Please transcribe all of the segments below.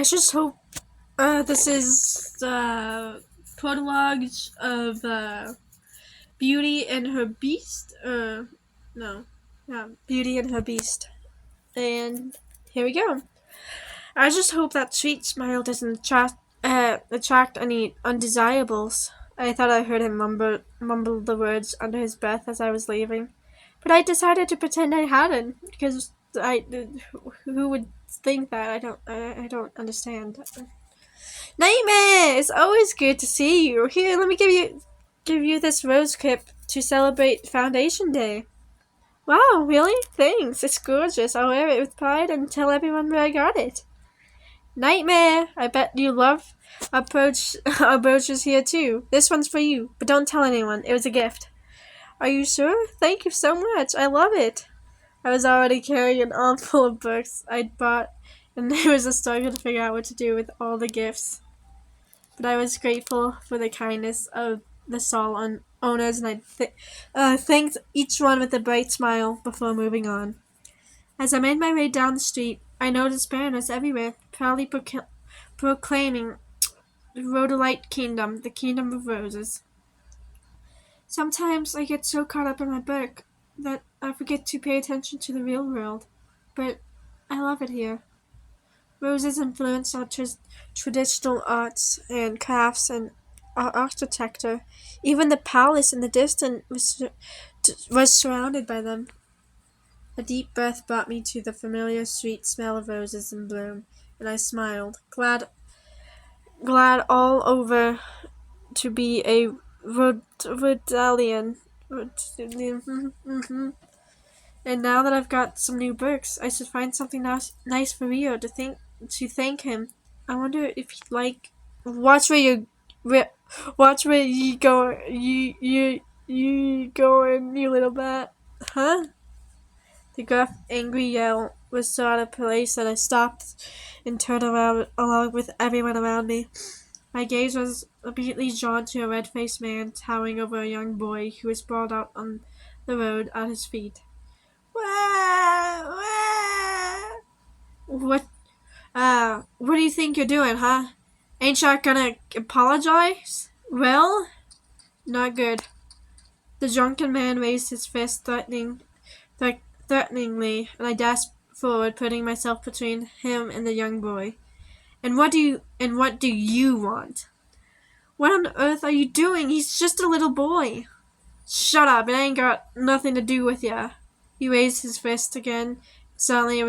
I just hope this is the prologue of Beauty and Her Beast. No. Yeah, Beauty and Her Beast. And here we go. I just hope that sweet smile doesn't attract any undesirables. I thought I heard him mumble the words under his breath as I was leaving. But I decided to pretend I hadn't, because who would think that? I don't understand. Nightmare! It's always good to see you. Here, let me give you this rose kip to celebrate Foundation Day. Wow, really? Thanks. It's gorgeous. I'll wear it with pride and tell everyone where I got it. Nightmare! I bet you love our brooches here too. This one's for you, but don't tell anyone. It was a gift. Are you sure? Thank you so much. I love it. I was already carrying an arm full of books I'd bought, and it was a struggle to figure out what to do with all the gifts. But I was grateful for the kindness of the stall owners, and I thanked each one with a bright smile before moving on. As I made my way down the street, I noticed banners everywhere, proudly proclaiming Rhodolite Kingdom, the Kingdom of Roses. Sometimes I get so caught up in my book that I forget to pay attention to the real world, but I love it here. Roses influence our traditional arts and crafts and architecture. Even the palace in the distance was surrounded by them. A deep breath brought me to the familiar sweet smell of roses in bloom, and I smiled, glad all over to be a Rodalian. And now that I've got some new books, I should find something nice for Rio to thank him. I wonder if he'd like. Watch watch where you go. You going, you little bat, huh? The gruff, angry yell was so out of place that I stopped and turned around along with everyone around me. My gaze was immediately drawn to a red-faced man towering over a young boy who was sprawled out on the road at his feet. Wah! Wah! What do you think you're doing, huh? Ain't you gonna apologize? Well, not good. The drunken man raised his fist threateningly, and I dashed forward, putting myself between him and the young boy. And what do you want? What on earth are you doing? He's just a little boy. Shut up, it ain't got nothing to do with ya. He raised his fist again. Suddenly it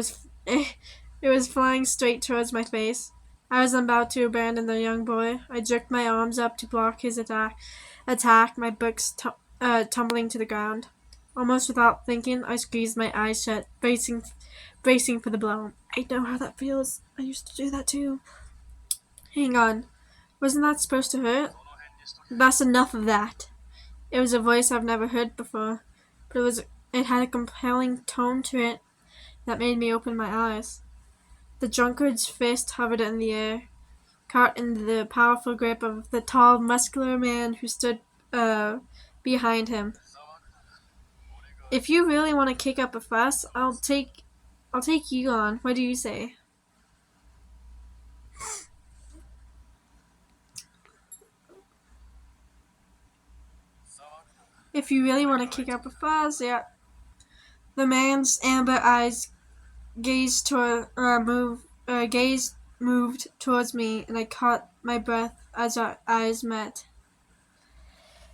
was flying straight towards my face. I was about to abandon the young boy. I jerked my arms up to block his attack, my books tumbling to the ground. Almost without thinking, I squeezed my eyes shut, bracing for the blow. I know how that feels. I used to do that too. Hang on. Wasn't that supposed to hurt? That's enough of that. It was a voice I've never heard before, but it had a compelling tone to it that made me open my eyes. The drunkard's fist hovered in the air, caught in the powerful grip of the tall, muscular man who stood behind him. If you really want to kick up a fuss, I'll take you on. What do you say? If you really want to kick up a fuss, yeah. The man's amber eyes moved towards me, and I caught my breath as our eyes met.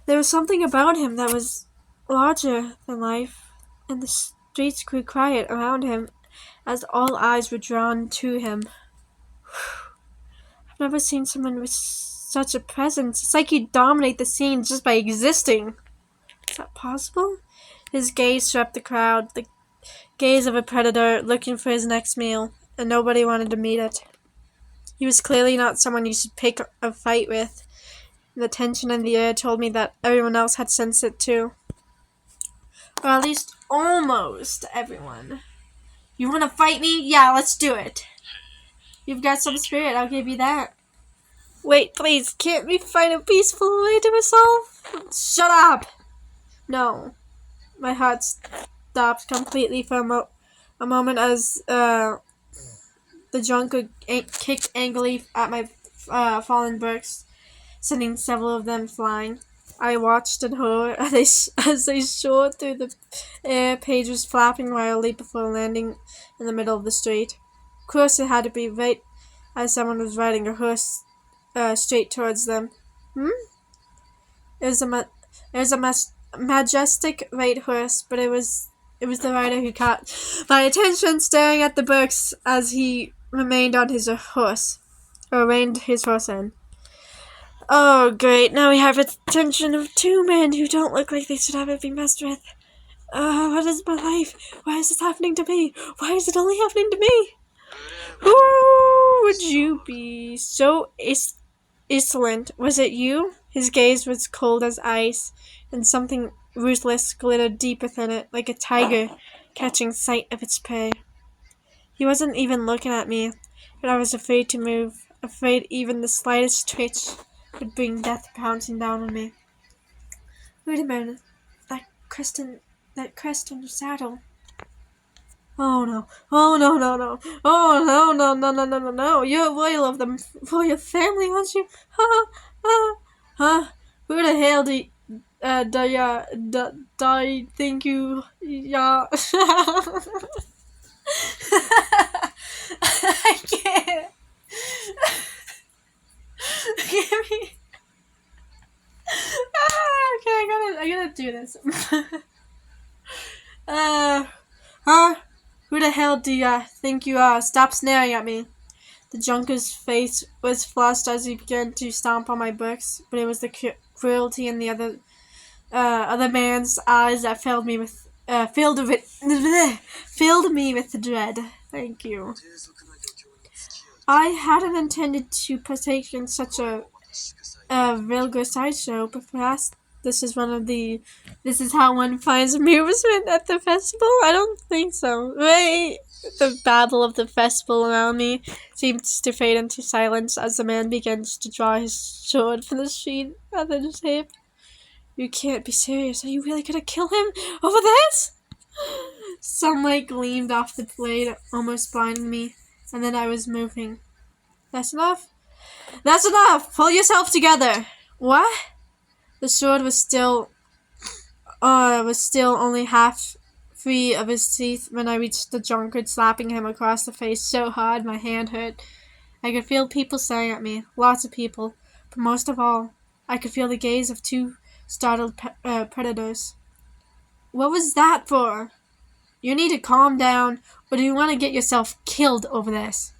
There was something about him that was larger than life, and the streets grew quiet around him as all eyes were drawn to him. I've never seen someone with such a presence. It's like you dominate the scene just by existing. Is that possible? His gaze swept the crowd, the gaze of a predator looking for his next meal, and nobody wanted to meet it. He was clearly not someone you should pick a fight with. The tension in the air told me that everyone else had sensed it too. Or at least almost everyone. You want to fight me? Yeah, let's do it. You've got some spirit, I'll give you that. Wait, please, can't we find a peaceful way to resolve? Shut up! No. My heart stopped completely for a moment as The drunkard kicked angrily at my fallen books, sending several of them flying. I watched in horror as they soared through the air, pages flapping wildly before landing in the middle of the street. Of course, it had to be right as someone was riding a horse straight towards them. It was a majestic white horse, but it was the rider who caught my attention, staring at the books as he remained on his horse, or reined his horse in. Oh, great! Now we have the attention of two men who don't look like they should ever be messed with. What is my life? Why is this happening to me? Why is it only happening to me? Who would you be so insolent? Was it you? His gaze was cold as ice, and something ruthless glittered deep within it, like a tiger catching sight of its prey. He wasn't even looking at me, but I was afraid to move, afraid even the slightest twitch would bring death pouncing down on me. Wait a minute. That crest on the saddle. Oh no. Oh no. Oh no. You're royal of the royal family, aren't you? Huh? Who the hell do you think you I can't. Give me. Okay, I gotta do this. Who the hell do ya think you are? Stop staring at me. The junker's face was flushed as he began to stomp on my books, but it was the cruelty in the other man's eyes that filled me with dread. Thank you. I hadn't intended to partake in such a vulgar sideshow, but perhaps this is how one finds amusement at the festival? I don't think so. Wait! The babble of the festival around me seems to fade into silence as the man begins to draw his sword from the sheath at his hip. You can't be serious. Are you really gonna kill him over this? Sunlight gleamed off the blade, almost blinding me, and then I was moving. That's enough? That's enough! Pull yourself together! What? The sword was still only half free of his teeth when I reached the drunkard, slapping him across the face so hard my hand hurt. I could feel people staring at me, lots of people, but most of all, I could feel the gaze of two startled predators. What was that for? You need to calm down, or do you want to get yourself killed over this?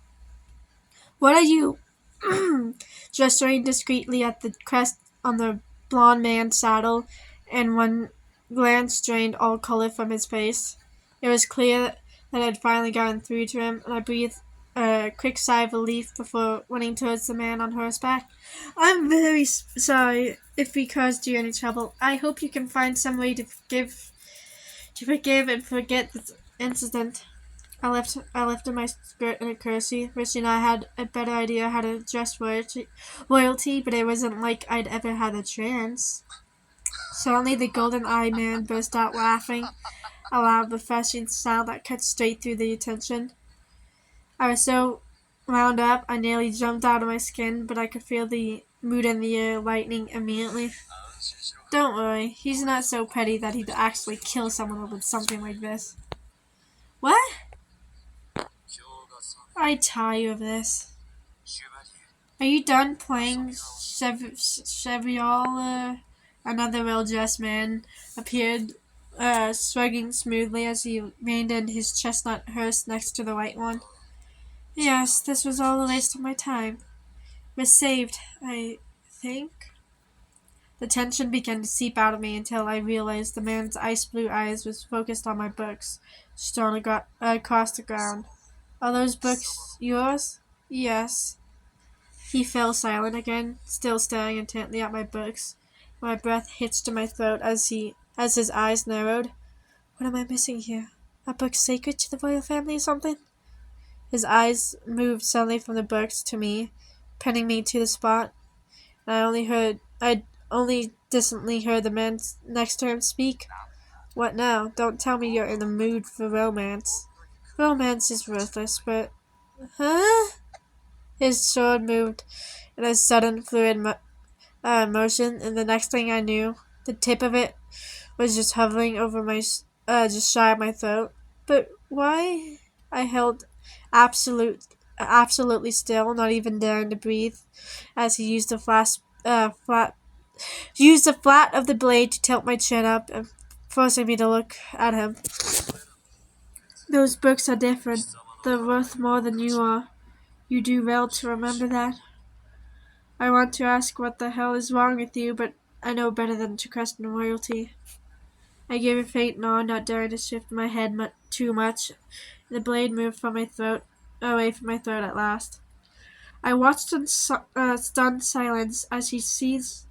What are you? Gesturing discreetly at the crest on the blond man's saddle, and one glance drained all color from his face. It was clear that I'd finally gotten through to him, and I breathed a quick sigh of relief before running towards the man on horseback. I'm very sorry if we caused you any trouble. I hope you can find some way to forgive and forget this incident. I lifted my skirt in a courtesy, wishing I had a better idea how to address royalty, but it wasn't like I'd ever had a chance. Suddenly the golden-eyed man burst out laughing, a loud, refreshing sound that cut straight through the attention. I was so wound up, I nearly jumped out of my skin, but I could feel the mood in the air lightening immediately. Don't worry, he's not so petty that he'd actually kill someone over something like this. What? I tire of this. Are you done playing Chevrier? Another well-dressed man appeared, shrugging smoothly as he reined in his chestnut hearse next to the white one. Yes, this was all a waste of my time. We're saved, I think. The tension began to seep out of me until I realized the man's ice-blue eyes was focused on my books, strewn across the ground. Are those books yours? Yes. He fell silent again, still staring intently at my books. My breath hitched to my throat as his eyes narrowed. What am I missing here? A book sacred to the royal family or something? His eyes moved suddenly from the books to me, pinning me to the spot. I'd only distantly heard the man next to him speak. What now? Don't tell me you're in the mood for romance. Romance is worthless, but Huh? His sword moved in a sudden fluid motion, and the next thing I knew, the tip of it was just hovering over just shy of my throat. But why? I held absolutely still, not even daring to breathe, as he used the flat of the blade to tilt my chin up, and forcing me to look at him. Those books are different. They're worth more than you are. You do well to remember that. I want to ask what the hell is wrong with you, but I know better than to question royalty. I gave a faint nod, not daring to shift my head too much. The blade moved away from my throat at last. I watched in stunned silence as he seized.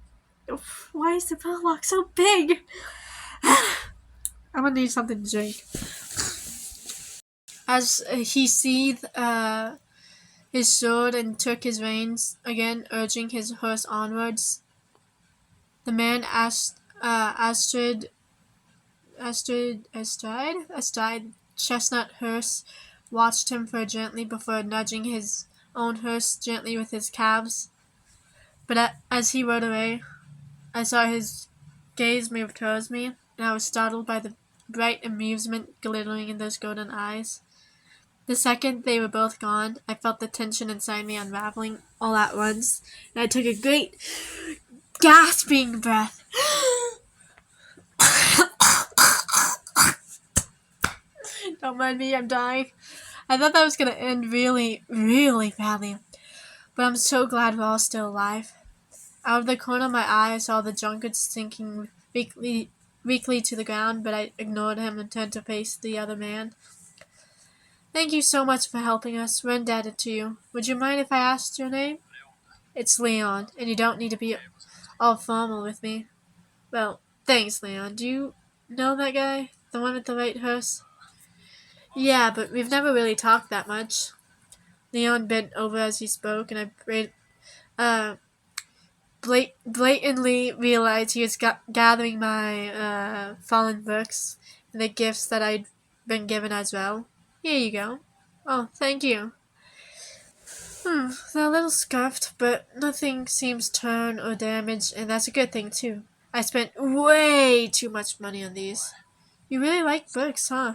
Why is the pillow so big? I'm gonna need something to drink. As he seethed his sword and took his reins, again urging his horse onwards, the man astride chestnut hearse watched him for gently before nudging his own hearse gently with his calves. But as he rode away, I saw his gaze move towards me, and I was startled by the bright amusement glittering in those golden eyes. The second they were both gone, I felt the tension inside me unraveling all at once, and I took a great, gasping breath. Don't mind me, I'm dying. I thought that was going to end really, really badly, but I'm so glad we're all still alive. Out of the corner of my eye, I saw the drunkard sinking weakly to the ground, but I ignored him and turned to face the other man. Thank you so much for helping us. We're indebted to you. Would you mind if I asked your name? It's Leon, and you don't need to be all formal with me. Well, thanks, Leon. Do you know that guy? The one with the white hearse? Yeah, but we've never really talked that much. Leon bent over as he spoke, and blatantly realized he was gathering my fallen books and the gifts that I'd been given as well. Here you go. Oh, thank you. They're a little scuffed, but nothing seems torn or damaged, and that's a good thing, too. I spent way too much money on these. You really like books, huh?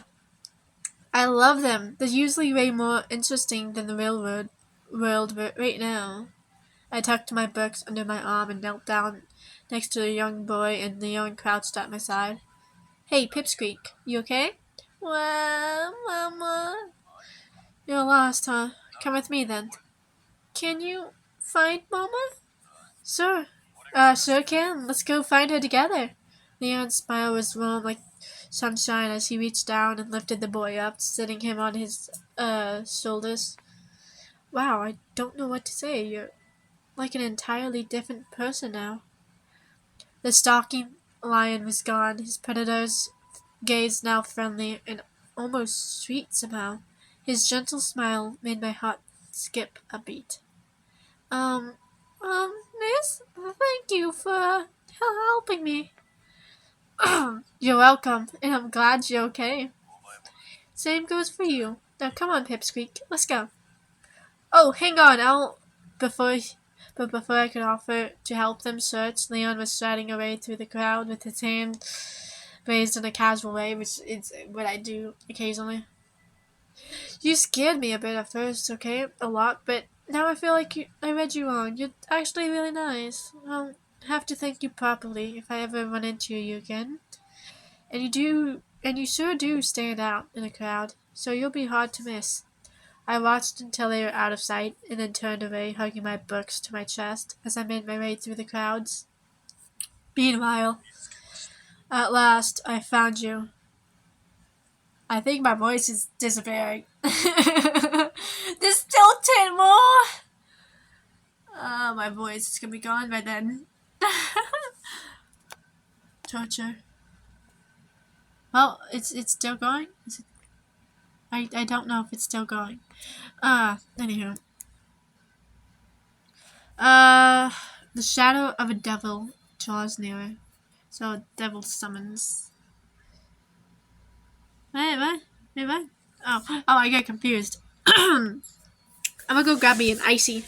I love them. They're usually way more interesting than the real world right now. I tucked my books under my arm and knelt down next to the young boy, and Leon crouched at my side. Hey, Pipsqueak, you okay? Well, Mama. You're lost, huh? Come with me, then. Can you find Mama? Sure. Sure can. Let's go find her together. Leon's smile was warm like sunshine as he reached down and lifted the boy up, sitting him on his, shoulders. Wow, I don't know what to say. You're like an entirely different person now. The stalking lion was gone, his predator's gaze now friendly and almost sweet somehow. His gentle smile made my heart skip a beat. Um, Miss, thank you for helping me. You're welcome, and I'm glad you're okay. Same goes for you. Now come on, Pipsqueak, let's go. Oh, hang on, before I could offer to help them search, Leon was striding away through the crowd with his hand raised in a casual way, which is what I do occasionally. You scared me a bit at first, okay? A lot, but now I feel like I read you wrong. You're actually really nice. I'll have to thank you properly if I ever run into you again. And you sure do stand out in a crowd, so you'll be hard to miss. I watched until they were out of sight, and then turned away, hugging my books to my chest as I made my way through the crowds. Meanwhile, at last, I found you. I think my voice is disappearing. There's still 10 more! My voice is gonna be gone by then. Torture. Well, it's still going? Is it? I don't know if it's still going. Anywho. The shadow of a devil draws nearer. So, devil summons. Wait, what? Oh, I got confused. I'm gonna go grab me an icy.